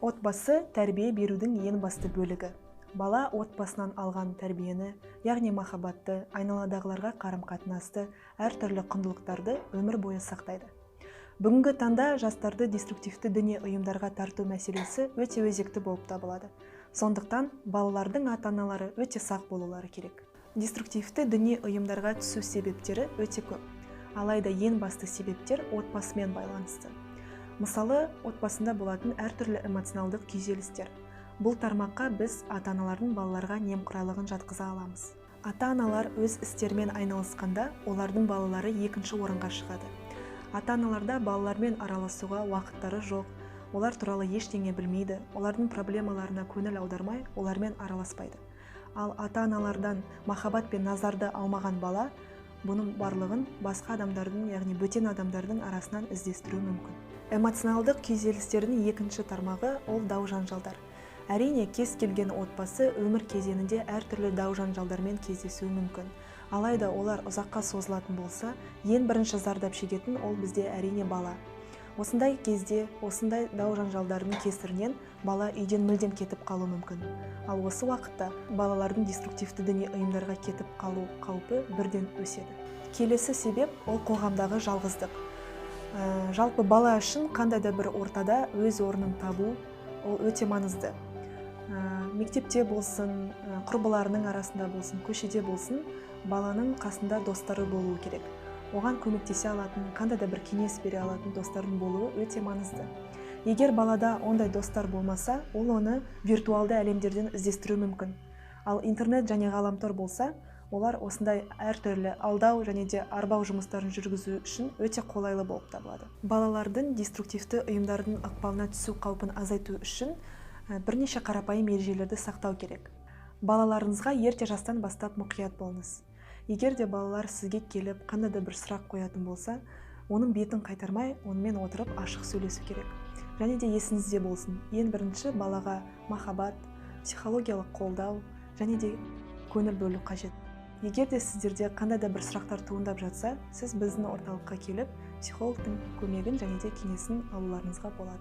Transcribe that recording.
Отбасы тәрбие берудің ең басты бөлігі. Бала отбасынан алған тәрбиені, яғни махаббатты, айналадағыларға қарым-қатынасты, әртүрлі құндылықтарды өмір бойы сақтайды. Бүгінгі таңда жастарды деструктивті діни ұйымдарға тарту мәселесі өте өзекті болып табылады. Сондықтан балалардың ата-аналары өте сақ болулары керек. Деструктивті діни ұйымдарға түсу себептері өте көп. Алайда ең басты себептер отбасымен байланысты. Мысалы, отбасында болатын әртүрлі эмоционалдық күйзелістер. Бұл тармаққа біз ата-аналардың балаларға немқұрайлығын жатқыза аламыз. Ата-аналар өз істермен айналысқанда, олардың балалары екінші орынға шығады. Ата-аналарда балалармен араласуға уақыттары жоқ, олар туралы ештеңе білмейді, олардың проблемаларына көңіл аудармай, олармен араласпайды. Ал ата-аналардан махаббат пен назарды алмаған бала, бұның барлығын басқа адамдардың, яғни бөтен адамдардың арасынан іздестіру мүмкін. Эмоционалдық күйзелістердің екінші тармағы ол дау-жанжалдар. Әрине, кез келген отбасы өмір кезеңінде әртүрлі дау-жанжалдармен кездесуі мүмкін. Алайда олар ұзаққа созылатын болса, ең бірінші зардап шегетін ол бізде әрине бала. Осындай кезде, осындай дау-жанжалдардың кесірінен бала үйден мүлдем кетіп қалу мүмкін. Ал осы уақытта балалардың деструктивті діни ұйымдарға кетіп қалу қаупі бірден өседі. Келесі себеп ол қоғамдағы жалғыздық. Жалпы бала үшін қандай да бір ортада өз орнын табу ол өте маңызды. Мектепте болсын, құрбыларының арасында болсын, көшеде болсын, баланың қасында достары болуы керек. Оған көмектесе алатын, қандай да бір кеңес бере алатын достардың болуы өте маңызды. Егер балада ондай достар болмаса, ол оны виртуалды әлемдерден іздестіру мүмкін. Ал интернет және ғаламтор болса, олар осындай әртүрлі алдау және де арбау жұмыстарын жүргізу үшін өте қолайлы болып табылады. Балалардың деструктивті ұйымдардың ықпалына түсу қаупін азайту үшін бірнеше қарапайым ережелерді сақтау керек. Балаларыңызға ерте жастан бастап мұқият болыңыз. Егер де балалар сізге келіп, қандай да бір сұрақ қоятын болса, оның бетін қайтармай, онымен отырып ашық сөйлесу керек. Және де есіңізде болсын, ең бірінші балаға махаббат, психологиялық қолдау және де көңіл бөлу қажет. Егер де сіздерде қандай да бір сұрақтар туындап жатса, сіз біздің орталыққа келіп, психологтың көмегін және де кеңесін алуларыңызға болады.